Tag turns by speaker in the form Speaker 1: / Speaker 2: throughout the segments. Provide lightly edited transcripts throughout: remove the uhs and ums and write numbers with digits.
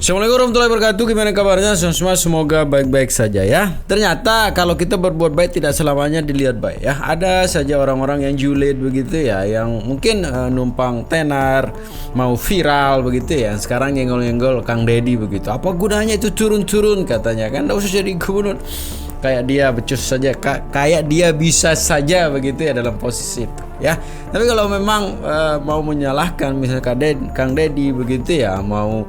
Speaker 1: Assalamualaikum warahmatullahi wabarakatuh. Gimana kabarnya semua? Semoga baik-baik saja ya. Ternyata kalau kita berbuat baik tidak selamanya dilihat baik ya. Ada saja orang-orang yang julid begitu ya, yang mungkin numpang tenar, mau viral begitu ya. Sekarang nyenggol-nyenggol Kang Deddy begitu. Apa gunanya itu turun-turun katanya kan? Nggak usah jadi gubernur. Kayak dia becus saja, kayak dia bisa saja begitu ya dalam posisi itu ya. Tapi kalau memang mau menyalahkan misalnya Kang Deddy begitu ya, mau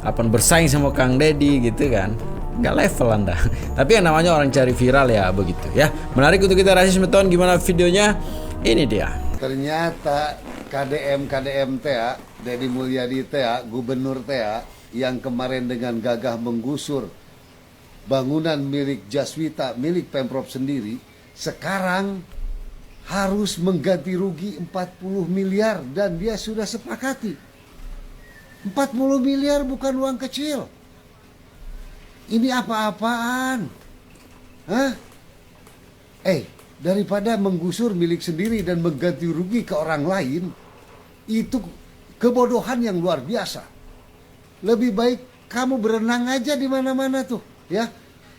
Speaker 1: bersaing sama Kang Deddy gitu kan, nggak level Anda. Tapi yang namanya orang cari viral ya begitu ya. Menarik untuk kita rasis meton. Gimana videonya? Ini dia.
Speaker 2: Ternyata KDM TA, Deddy Mulyadi TA, Gubernur TA, yang kemarin dengan gagah menggusur bangunan milik Jaswita, milik Pemprov sendiri, sekarang harus mengganti rugi 40 miliar dan dia sudah sepakati. 40 miliar bukan uang kecil. Ini apa-apaan? Hah? Daripada menggusur milik sendiri dan mengganti rugi ke orang lain, itu kebodohan yang luar biasa. Lebih baik kamu berenang aja di mana-mana tuh, ya.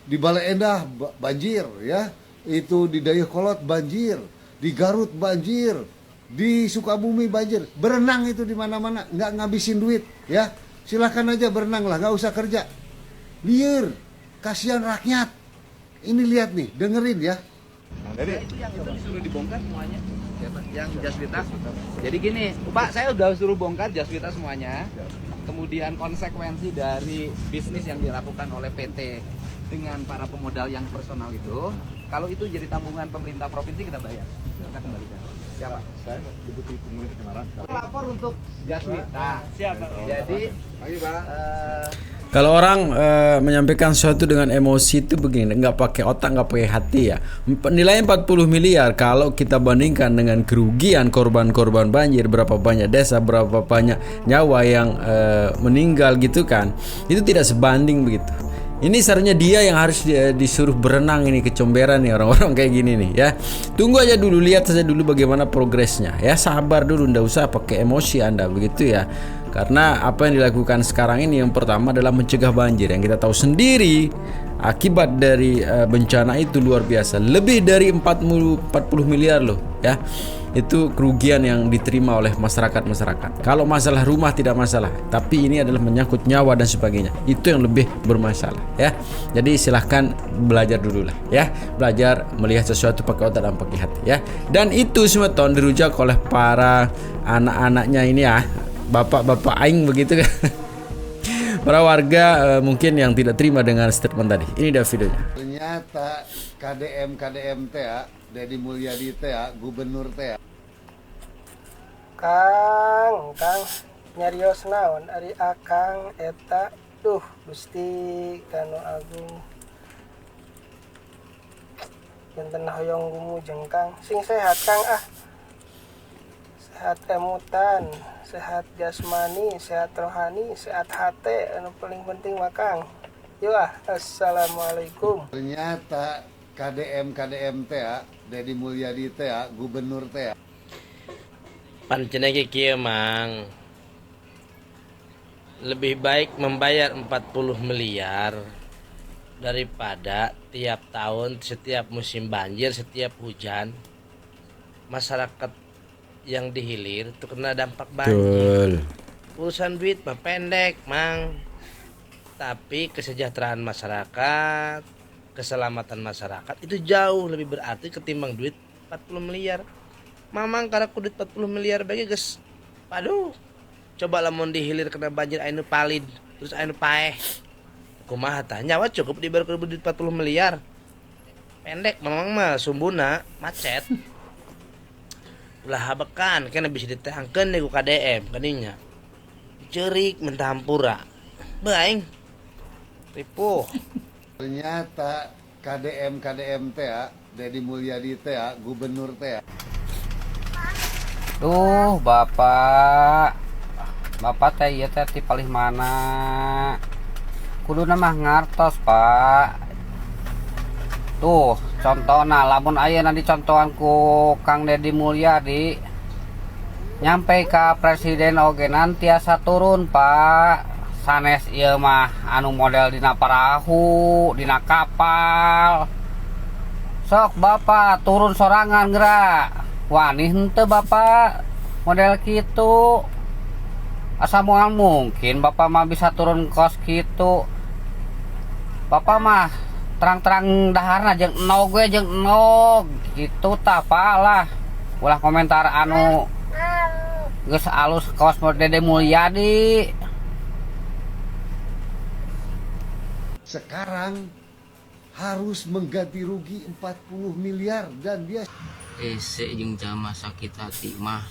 Speaker 2: Di Bale Endah banjir, ya. Itu di Dayakolot banjir, di Garut banjir, di Sukabumi banjir. Berenang itu di mana-mana, nggak ngabisin duit, ya. Silakan aja berenang lah, nggak usah kerja. Liar, kasihan rakyat. Ini lihat nih, dengerin ya.
Speaker 3: Itu disuruh dibongkar semuanya. Yang Jaswita. Jadi gini, Pak, saya udah suruh bongkar Jaswita semuanya. Kemudian konsekuensi dari bisnis yang dilakukan oleh PT dengan para pemodal yang personal itu, kalau itu jadi tanggungan pemerintah provinsi kita bayar. Kita kembalikan. Siapa? Saya Deputi Pemulih Kemaran. Lapor untuk Jaswita. Siapa? Jadi,
Speaker 1: Kalau orang menyampaikan sesuatu dengan emosi itu begini, nggak pakai otak, nggak pakai hati ya. Nilainya 40 miliar kalau kita bandingkan dengan kerugian korban-korban banjir, berapa banyak desa, berapa banyak nyawa yang meninggal gitu kan, itu tidak sebanding begitu. Ini seharusnya dia yang harus disuruh berenang ini, kecomberan nih orang-orang kayak gini nih ya. Tunggu aja dulu, lihat saja dulu bagaimana progresnya ya. Sabar dulu, ndak usah pakai emosi Anda begitu ya. Karena apa yang dilakukan sekarang ini yang pertama adalah mencegah banjir. Yang kita tahu sendiri akibat dari bencana itu luar biasa. Lebih dari 40 miliar loh ya. Itu kerugian yang diterima oleh masyarakat. Kalau masalah rumah tidak masalah, tapi ini adalah menyangkut nyawa dan sebagainya. Itu yang lebih bermasalah ya. Jadi silahkan belajar dulu lah ya. Belajar melihat sesuatu pakai otak dan pakai hati ya. Dan itu semua tahun dirujak oleh para anak-anaknya ini ya. Bapak-bapak aing begitu kan. Para warga mungkin yang tidak terima dengan statement tadi. Ini dia videonya.
Speaker 2: Ternyata KDM TA, Deddy Mulyadi TA, Gubernur TA.
Speaker 4: Kang nyarios naon ari akang eta Gusti Kanu Agung janten hoyong gumujeng Kang sing sehat Kang sehat emutan, sehat jasmani, sehat rohani, sehat hati, anu paling penting mah Kang. Assalamualaikum.
Speaker 2: Ternyata KDM TA, Deddy Mulyadi TA, Gubernur TA.
Speaker 5: Pancen kieu mang lebih baik membayar 40 miliar daripada tiap tahun setiap musim banjir, setiap hujan masyarakat yang dihilir itu kena dampak banjir. Urusan duit mah pendek mang, tapi kesejahteraan masyarakat, keselamatan masyarakat itu jauh lebih berarti ketimbang duit 40 miliar. Mamang karena kudut 40 miliar bagi guys. Waduh. Coba lamun dihilir kena banjir anu palid, terus anu paeh. Kumaha tah? Nyawa cukup dibayar ku duit 40 miliar. Pendek mamang mah sumbuna macet. Ulah habekan kana bisa ditehangkeun ku KDM kadinya. Cerik mentampura. Baing. Ripuh.
Speaker 2: Ternyata KDM TA, Deddy Mulyadi TA, Gubernur TA.
Speaker 6: Bapak teh ieu teh ti palih mana? Kuduna mah ngartos, Pak. Tuh, contohna lamun ayeuna dicontohan ku Kang Deddy Mulyadi nyampe ka presiden oge nantiasa turun, Pak. sanes ieu mah anu model dina perahu, dina kapal. Sok Bapak turun sorangan gerak. Wani henteu Bapak model kitu. Asa moal mungkin Bapak mah bisa turun kos kitu. Bapak mah terang-terang daharna jeung enog we jeung enog gitu tah Pak lah. Ulah komentar anu geus alus kaos Dede Mulyadi.
Speaker 2: Sekarang harus mengganti rugi 40 miliar dan dia
Speaker 7: hese jeung jalma sakit hati mah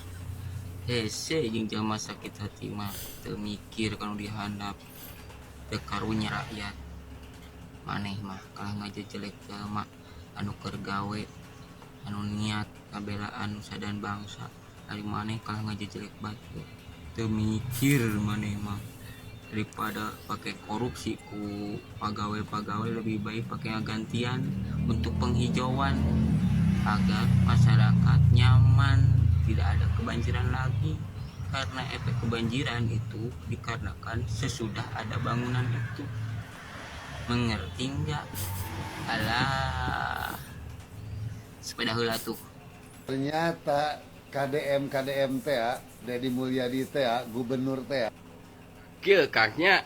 Speaker 7: hese jeung jalma sakit hati mah teu mikir kanu dihandap teu karunya rakyat maneh mah kalah ngajejelek jalma anu keur gawe anu niat kabelaan nusa dan bangsa ari maneh kalah ngajejelek batu teu mikir maneh mah daripada pakai korupsi ku pegawai-pegawai lebih baik pakai gantian untuk penghijauan agar masyarakat nyaman tidak ada kebanjiran lagi karena efek kebanjiran itu dikarenakan sesudah ada bangunan itu mengerti enggak alah sepeda heula tuh
Speaker 2: ternyata KDM teh ya, Deddy Mulyadi teh ya, gubernur teh ya.
Speaker 8: Kieu Kangnya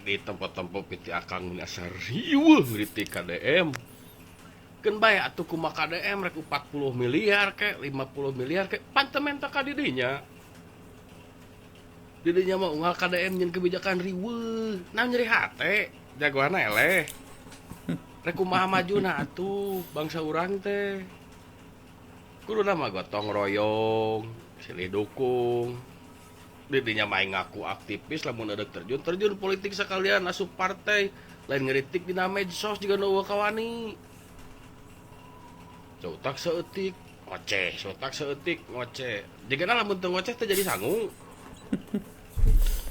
Speaker 8: di tempat-tempat piti akang asa riweuh di KDM. Keun bae atuh kumaha KDM rek 40 miliar ke 50 miliar ke pantementa ka didinya. Didinya mah unggal KDM nyen kebijakan riweuh. Naon nyeri hate, jagoan eleh. Rek kumaha majuna atuh bangsa urang teh. Kuduna mah gotong royong, silih dukung. Didinya main ngaku aktivis lamun ada terjun politik sekalian asup partai lain ngeritik dina medsos juga nu kawani cotak seetik ngoceh jigana lamun teu ngoceh teh jadi sangu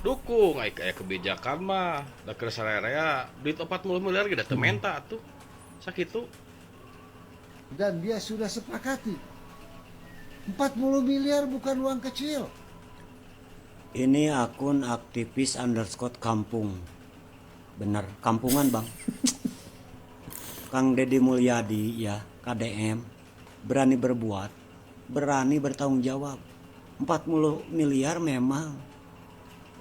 Speaker 8: dukung aya kebijakan mah da keur sararea duit 40 miliar ge da teu menta atuh sakitu
Speaker 2: Dan dia sudah sepakati 40 miliar bukan uang kecil.
Speaker 9: Ini akun aktivis _ kampung. Bener, kampungan bang. Kang Deddy Mulyadi ya, KDM, berani berbuat, berani bertanggung jawab. 40 miliar memang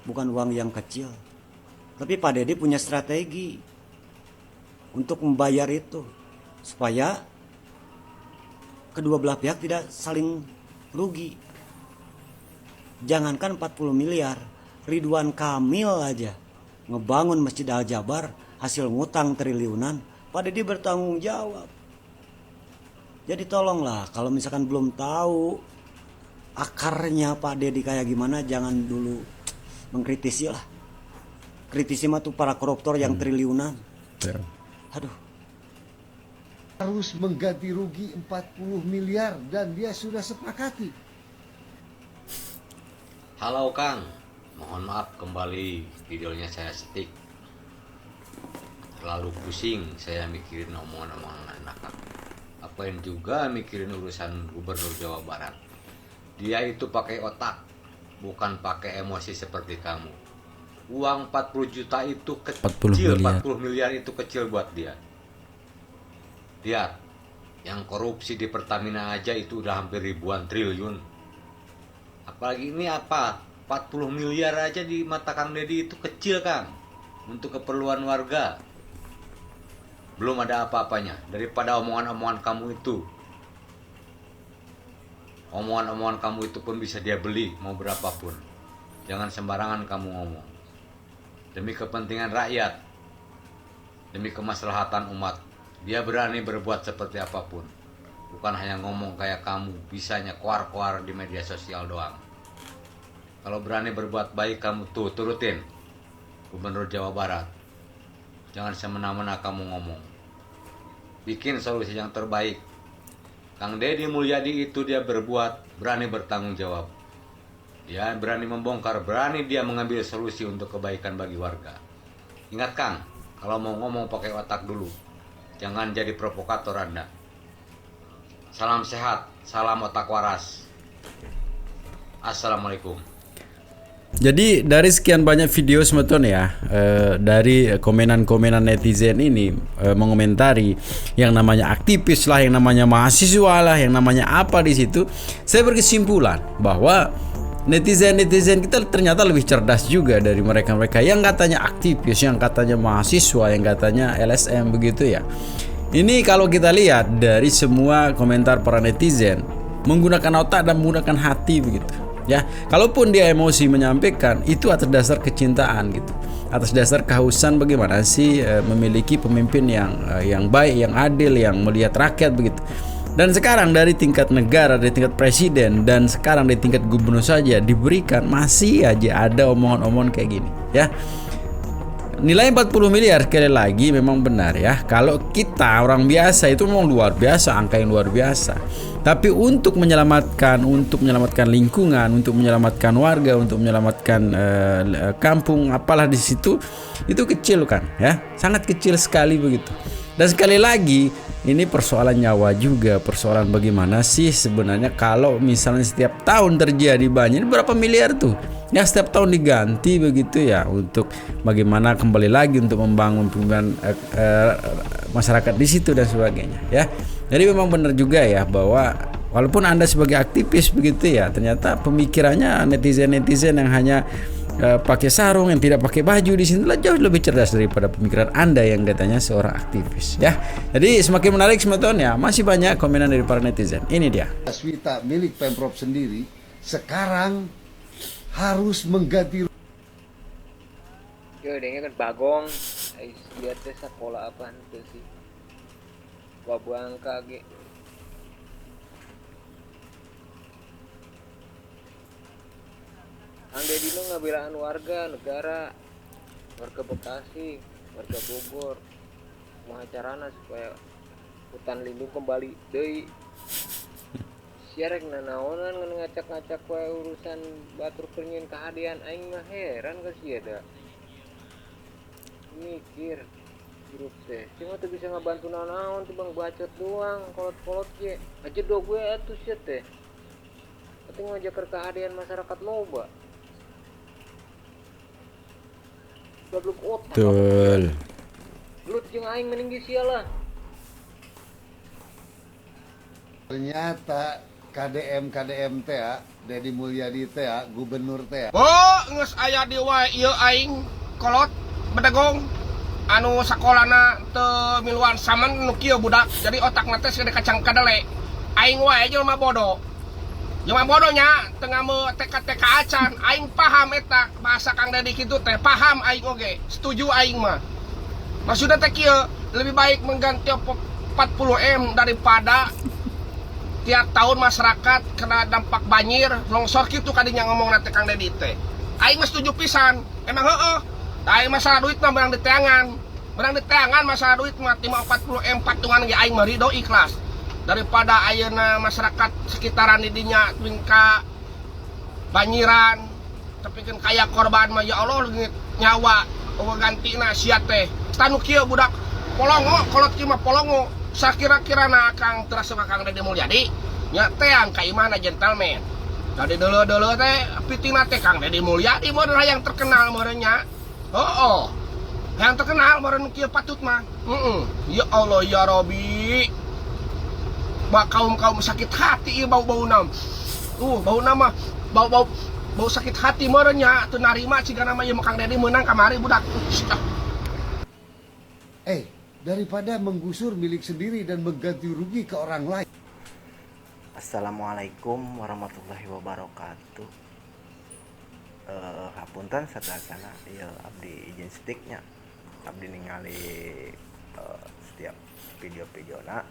Speaker 9: bukan uang yang kecil. Tapi Pak Deddy punya strategi untuk membayar itu. Supaya kedua belah pihak tidak saling rugi. Jangankan 40 miliar, Ridwan Kamil aja ngebangun Masjid Al-Jabar hasil ngutang triliunan, Pak Deddy bertanggung jawab. Jadi tolonglah kalau misalkan belum tahu akarnya Pak Deddy kayak gimana, jangan dulu mengkritisi lah. Kritisi mah tuh para koruptor yang triliunan. Aduh.
Speaker 2: Harus mengganti rugi 40 miliar dan dia sudah sepakati.
Speaker 10: Halo Kang, mohon maaf kembali videonya saya setik. Terlalu pusing saya mikirin omongan-omongan anak. Apain juga mikirin urusan Gubernur Jawa Barat. Dia itu pakai otak, bukan pakai emosi seperti kamu. Uang 40 juta itu kecil, 40 miliar itu kecil buat dia. Lihat, yang korupsi di Pertamina aja itu udah hampir ribuan triliun. Apalagi ini apa? 40 miliar aja di mata Kang Deddy itu kecil Kang. Untuk keperluan warga. Belum ada apa-apanya daripada omongan-omongan kamu itu. Omongan-omongan kamu itu pun bisa dia beli mau berapapun. Jangan sembarangan kamu ngomong. Demi kepentingan rakyat, demi kemaslahatan umat, dia berani berbuat seperti apapun. Bukan hanya ngomong kayak kamu, bisanya kuar-kuar di media sosial doang. Kalau berani berbuat baik kamu tuh turutin Gubernur Jawa Barat. Jangan semena-mena kamu ngomong. Bikin solusi yang terbaik. Kang Deddy Mulyadi itu dia berbuat, berani bertanggung jawab. Dia berani membongkar, berani dia mengambil solusi untuk kebaikan bagi warga. Ingat Kang, kalau mau ngomong pakai otak dulu. Jangan jadi provokator Anda. Salam sehat, salam otak waras. Assalamualaikum.
Speaker 1: Jadi dari sekian banyak video sebetulnya dari komenan-komenan netizen ini mengomentari yang namanya aktivis lah, yang namanya mahasiswa lah, yang namanya apa di situ, saya berkesimpulan bahwa netizen kita ternyata lebih cerdas juga dari mereka-mereka yang katanya aktivis, yang katanya mahasiswa, yang katanya LSM begitu ya. Ini kalau kita lihat dari semua komentar para netizen menggunakan otak dan menggunakan hati begitu. Ya, kalaupun dia emosi menyampaikan itu atas dasar kecintaan gitu, atas dasar kehausan bagaimana sih memiliki pemimpin yang baik, yang adil, yang melihat rakyat begitu. Dan sekarang dari tingkat negara, dari tingkat presiden, dan sekarang dari tingkat gubernur saja diberikan, masih aja ada omongan-omongan kayak gini ya. Nilai 40 miliar sekali lagi memang benar ya. Kalau kita orang biasa itu memang luar biasa, angka yang luar biasa. Tapi untuk menyelamatkan lingkungan, untuk menyelamatkan warga, untuk menyelamatkan kampung apalah di situ, itu kecil kan ya, sangat kecil sekali begitu. Dan sekali lagi ini persoalan nyawa juga, persoalan bagaimana sih sebenarnya kalau misalnya setiap tahun terjadi banjir berapa miliar tuh ya, setiap tahun diganti begitu ya, untuk bagaimana kembali lagi untuk membangun masyarakat di situ dan sebagainya ya. Jadi memang benar juga ya bahwa walaupun Anda sebagai aktivis begitu ya, ternyata pemikirannya netizen yang hanya pakai sarung, yang tidak pakai baju di sini jauh lebih cerdas daripada pemikiran Anda yang katanya seorang aktivis ya. Jadi semakin menarik sebetulnya, masih banyak komenan dari para netizen. Ini dia.
Speaker 2: Jaswita milik Pemprov sendiri sekarang harus mengganti.
Speaker 11: Yo, dengan bagong, lihat teh sekolah apa itu sih? Buang kage. Kang Deddy lo ngabelaan warga negara, warga Bekasi, warga Bogor, mau carana supaya hutan lindung kembali deui. Siarek nanaonan ngacak-ngacak wae urusan batur keringin kehadian aing mah heran ka sia da. Mikir hirup teh, cuma tuh bisa ngebantu naon tuh bang bacot doang, kolot-kolot ge. Aja do gue atuh sia teh. Tapi ngajak kehadian masyarakat loba. Goblok otak.
Speaker 1: Betul.
Speaker 11: Gelut jeung aing meninggi sia lah.
Speaker 2: Ternyata KDM teh ya, Deddy Mulyadi teh ya, gubernur teh ya.
Speaker 8: Oh, geus aya di wae ieu aing kolot bedegong anu sakolana teu miluan saman nu kieu budak. Jadi otakna teh gede kacang kadele. Aing wae jelema bodoh. Jelema bodohnya tengah me TK acan, aing paham eta bahasa Kang Deddy kitu teh, paham aing oge. Setuju aing mah. Maksudna teh kieu, lebih baik mengganti 40M daripada tiap tahun masyarakat kena dampak banjir, longsor gitu kadinya ngomong nanti Kang Deddy teh. Aing mah setuju pisan. Emang heueuh. Aing masalah duit mah menang di teangan masalah duit mah 40M patungan ge aing mah ridho ikhlas. Daripada ayeuna masyarakat sekitaran di dinya tingka banjiran, tapi kan kaya korban mah ya Allah nyawa gantina sia teh. Tanu kieu budak polongo, kolot kieu mah polongo. Sakira-kirana Kang terasa Kang Deddy Mulyadi nya teang ka imana gentleman. Tadi dulu teh pitina teh Kang Deddy Mulyadi meureun yang terkenal meureunnya. Oh, yang terkenal meureun kieu patut mah. Ya Allah ya Rabbi. Kaum sakit hati ieu bau-bau nam. Bau nama bau sakit hati meureunnya teu narima cigana mah ieu Kang Deddy meunang kamari budak.
Speaker 2: Daripada menggusur milik sendiri dan mengganti rugi ke orang lain.
Speaker 12: Assalamualaikum warahmatullahi wabarakatuh. Hapunten satrasana ieu abdi izin stiknya. Abdi ningali setiap video-videona.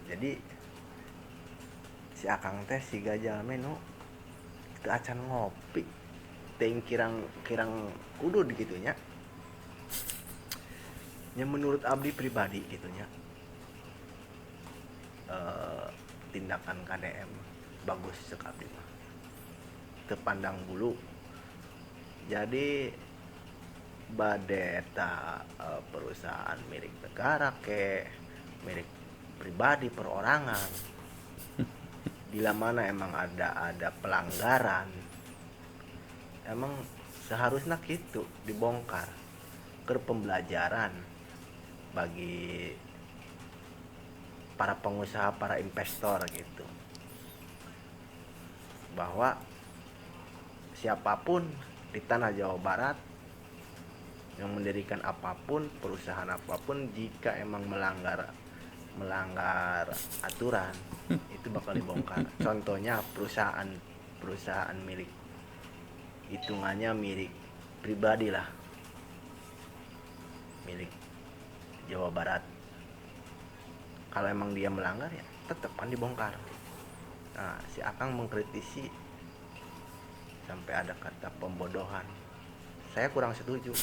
Speaker 12: Jadi si Akang teh si gajal menu teu acan ngopi. Teuing kirang udud gitunya. Yang menurut abdi pribadi gitunya tindakan KDM bagus cek abdi mah tepandang bulu. Jadi badeta perusahaan milik negara ke milik pribadi perorangan bila mana emang ada pelanggaran emang seharusnya gitu dibongkar ke pembelajaran bagi para pengusaha, para investor gitu, bahwa siapapun di tanah Jawa Barat yang mendirikan apapun, perusahaan apapun, jika emang melanggar aturan itu bakal dibongkar. Contohnya perusahaan milik, hitungannya milik pribadi lah, milik Jawa Barat. Kalau emang dia melanggar ya tetap dibongkar. Nah, si Akang mengkritisi sampai ada kata pembodohan. Saya kurang setuju.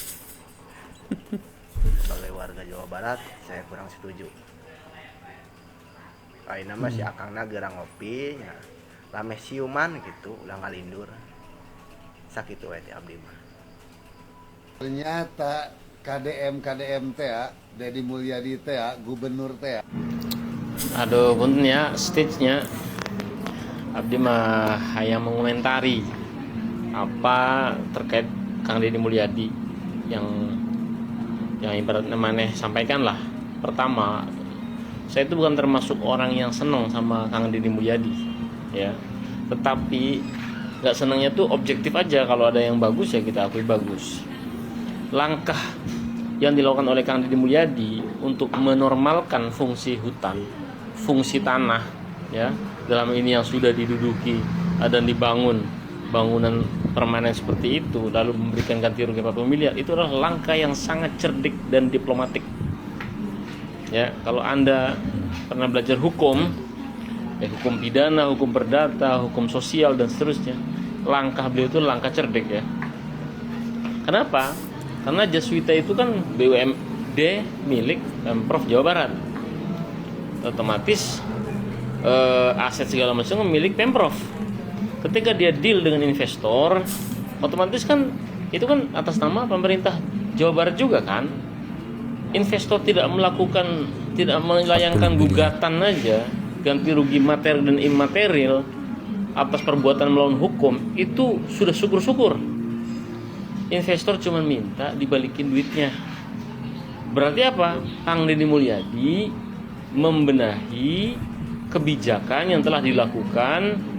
Speaker 12: Sebagai warga Jawa Barat, saya kurang setuju. Ayeuna mah si Akangna gerang ngopi nya. Lame siuman gitu, ulah ngalindur. Sakitu we ti abdi mah.
Speaker 2: Ternyata KDM teh ya, Deddy Mulyadi teh ya, gubernur teh ya.
Speaker 13: Aduh, punten ya, stage-nya abdi mah hayang mengomentari apa terkait Kang Deddy Mulyadi yang ibaratnya maneh sampaikan lah. Pertama, saya itu bukan termasuk orang yang senang sama Kang Deddy Mulyadi ya, tetapi nggak senangnya tuh objektif aja. Kalau ada yang bagus ya kita akui bagus. Langkah yang dilakukan oleh Kang Deddy Mulyadi untuk menormalkan fungsi hutan, fungsi tanah ya, dalam ini yang sudah diduduki dan dibangun bangunan permanen seperti itu, lalu memberikan ganti rugi 40 miliar, itu adalah langkah yang sangat cerdik dan diplomatik ya. Kalau Anda pernah belajar hukum ya, hukum pidana, hukum perdata, hukum sosial dan seterusnya, langkah beliau itu langkah cerdik ya. Kenapa? Karena Jaswita itu kan BUMD milik Pemprov Jawa Barat, otomatis aset segala macam milik Pemprov. Ketika dia deal dengan investor, otomatis kan itu kan atas nama pemerintah Jawa Barat juga kan. Investor tidak melayangkan gugatan aja ganti rugi material dan imaterial atas perbuatan melawan hukum, itu sudah syukur-syukur. Investor cuma minta dibalikin duitnya. Berarti apa? Kang Deddy Mulyadi membenahi kebijakan yang telah dilakukan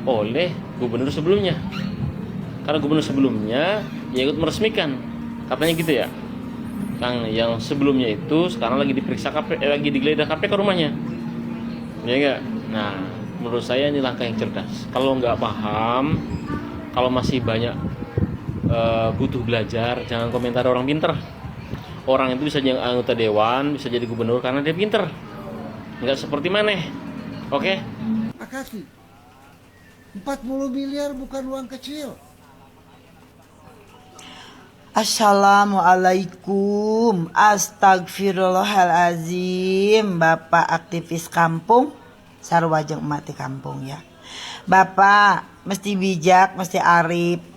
Speaker 13: oleh gubernur sebelumnya. Karena gubernur sebelumnya ya ikut meresmikan, katanya gitu ya. Kang yang sebelumnya itu sekarang lagi diperiksa lagi digeledah KPK rumahnya. Ya enggak? Nah, menurut saya ini langkah yang cerdas. Kalau nggak paham, kalau masih banyak butuh belajar, jangan komentar orang pinter. Orang itu bisa jadi anggota dewan, bisa jadi gubernur karena dia pinter. Nggak seperti maneh. Oke?
Speaker 2: Akaki, 40 miliar bukan uang kecil.
Speaker 14: Assalamualaikum, astagfirullahalazim. Bapak aktivis kampung, sarua jeung emak di kampung ya. Bapak mesti bijak, mesti arif.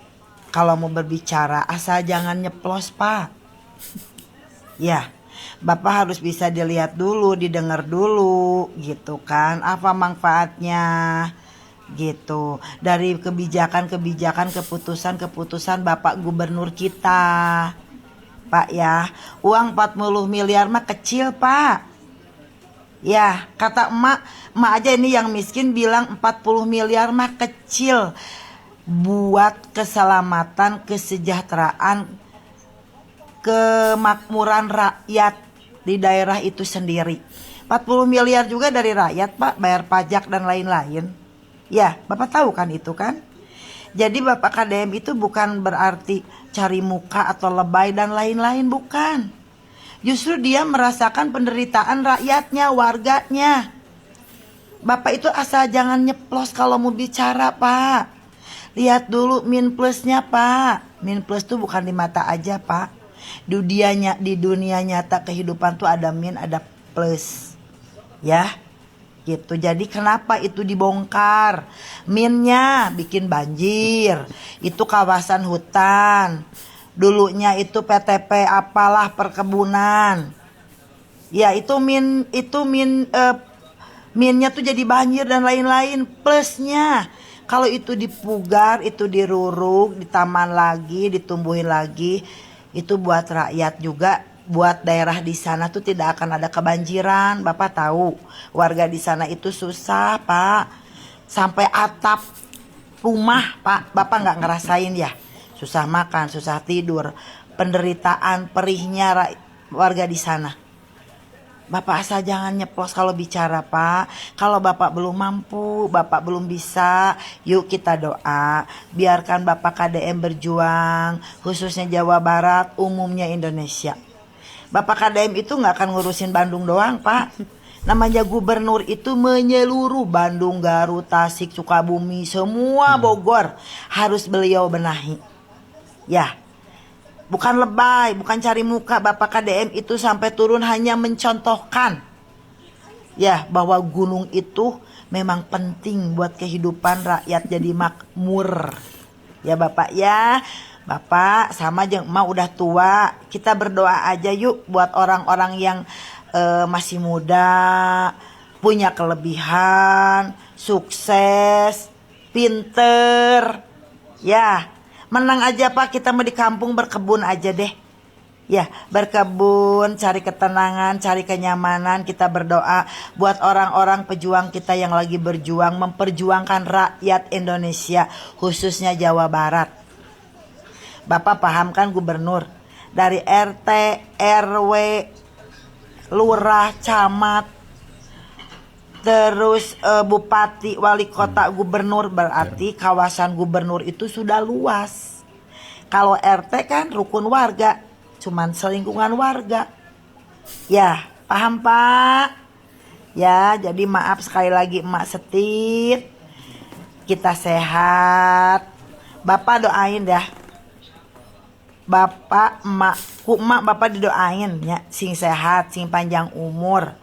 Speaker 14: Kalau mau berbicara asal jangan nyeplos, Pak. Ya, Bapak harus bisa dilihat dulu, didengar dulu gitu kan. Apa manfaatnya? Gitu dari kebijakan-kebijakan, keputusan-keputusan Bapak Gubernur kita, Pak ya. Uang 40 miliar mah kecil, Pak. Ya, kata emak aja ini yang miskin bilang 40 miliar mah kecil buat keselamatan, kesejahteraan, kemakmuran rakyat di daerah itu sendiri. 40 miliar juga dari rakyat, Pak, bayar pajak dan lain-lain. Ya, Bapak tahu kan itu kan? Jadi Bapak KDM itu bukan berarti cari muka atau lebay dan lain-lain, bukan. Justru dia merasakan penderitaan rakyatnya, warganya. Bapak itu asal jangan nyeplos kalau mau bicara, Pak. Lihat dulu min plusnya, Pak. Min plus tuh bukan di mata aja, Pak. Di dunia nyata kehidupan tuh ada min, ada plus. Ya. Gitu. Jadi kenapa itu dibongkar? Minnya bikin banjir. Itu kawasan hutan. Dulunya itu PTP apalah perkebunan. Ya itu minnya tuh jadi banjir dan lain-lain. Plusnya Kalau itu dipugar, itu diruruk, ditaman lagi, ditumbuhin lagi, itu buat rakyat juga, buat daerah di sana tuh tidak akan ada kebanjiran. Bapak tahu, warga di sana itu susah, Pak. Sampai atap rumah, Pak, Bapak nggak ngerasain ya? Susah makan, susah tidur, penderitaan perihnya warga di sana. Bapak asal jangan nyeplos kalau bicara, Pak. Kalau Bapak belum mampu, Bapak belum bisa, yuk kita doa. Biarkan Bapak KDM berjuang, khususnya Jawa Barat, umumnya Indonesia. Bapak KDM itu nggak akan ngurusin Bandung doang, Pak. Namanya gubernur itu menyeluruh Bandung, Garut, Tasik, Sukabumi, semua Bogor harus beliau benahi. Ya. Bukan lebay, bukan cari muka. Bapak KDM itu sampai turun hanya mencontohkan ya bahwa gunung itu memang penting buat kehidupan rakyat jadi makmur. Ya Bapak ya. Bapak sama jeung emak udah tua. Kita berdoa aja yuk buat orang-orang yang masih muda, punya kelebihan, sukses, pinter. Ya. Menang aja Pak, kita mau di kampung berkebun aja deh. Ya, berkebun, cari ketenangan, cari kenyamanan. Kita berdoa buat orang-orang pejuang kita yang lagi berjuang, memperjuangkan rakyat Indonesia, khususnya Jawa Barat. Bapak paham kan gubernur? Dari RT, RW, lurah, camat, terus bupati, wali kota, gubernur, berarti kawasan gubernur itu sudah luas. Kalau RT kan rukun warga, cuman selingkungan warga. Ya, paham Pak? Ya, jadi maaf sekali lagi emak setit. Kita sehat. Bapak doain dah. Bapak, emak Bapak didoain ya, sing sehat, sing panjang umur.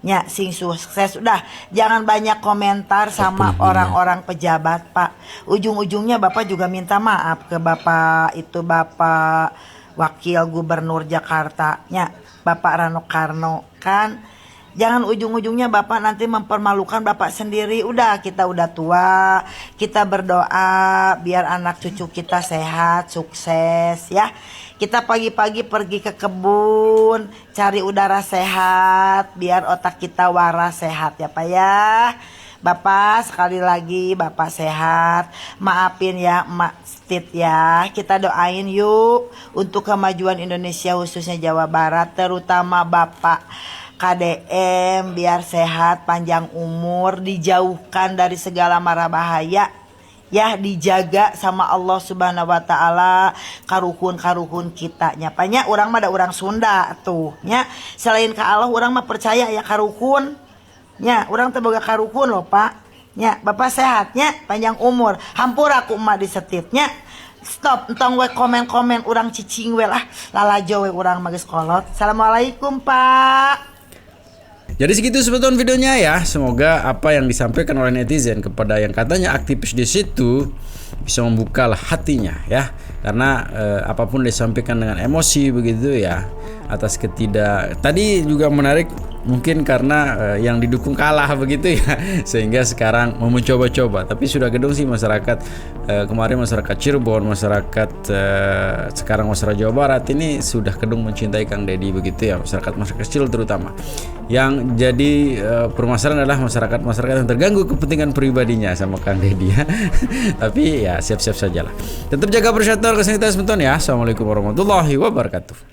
Speaker 14: Ya, sing sukses. Udah, jangan banyak komentar sama orang-orang pejabat, Pak. Ujung-ujungnya Bapak juga minta maaf ke Bapak itu, Bapak Wakil Gubernur Jakarta, ya, Bapak Rano Karno kan. Jangan ujung-ujungnya Bapak nanti mempermalukan Bapak sendiri. Udah, kita udah tua, kita berdoa biar anak cucu kita sehat, sukses ya. Kita pagi-pagi pergi ke kebun, cari udara sehat, biar otak kita waras sehat ya Pak ya. Bapak sekali lagi, Bapak sehat. Maafin ya Emak Stit ya. Kita doain yuk untuk kemajuan Indonesia khususnya Jawa Barat, terutama Bapak KDM biar sehat, panjang umur, dijauhkan dari segala mara bahaya. Ya, dijaga sama Allah Subhanahu wa taala karuhun kita nya. Panya urang mah da urang Sunda tuh nya. Selain ka Allah urang mah percaya ya karuhun. Nya, urang teh boga karuhun loh, Pak. Nya, Bapak sehatnya, panjang umur. Hampura ku emak disetitnya. Stop, entong we komen-komen urang cicing we lah. Lalajo we urang mah geus kolot. Assalamualaikum, Pak.
Speaker 1: Jadi segitu sebetulnya videonya ya. Semoga apa yang disampaikan oleh netizen kepada yang katanya aktivis di situ bisa membuka hatinya ya. Karena apapun disampaikan dengan emosi begitu ya. Atas tadi juga menarik mungkin karena yang didukung kalah begitu ya, sehingga sekarang mau mencoba-coba. Tapi sudah gedung sih masyarakat kemarin masyarakat Cirebon, masyarakat sekarang masyarakat Jawa Barat ini sudah gedung mencintai Kang Deddy begitu ya, masyarakat kecil terutama. Yang jadi permasalahan adalah masyarakat yang terganggu kepentingan pribadinya sama Kang Deddy ya. Tapi ya siap-siap sajalah. Tetap jaga persatuan kesehatan sebentar ya. Assalamualaikum warahmatullahi wabarakatuh.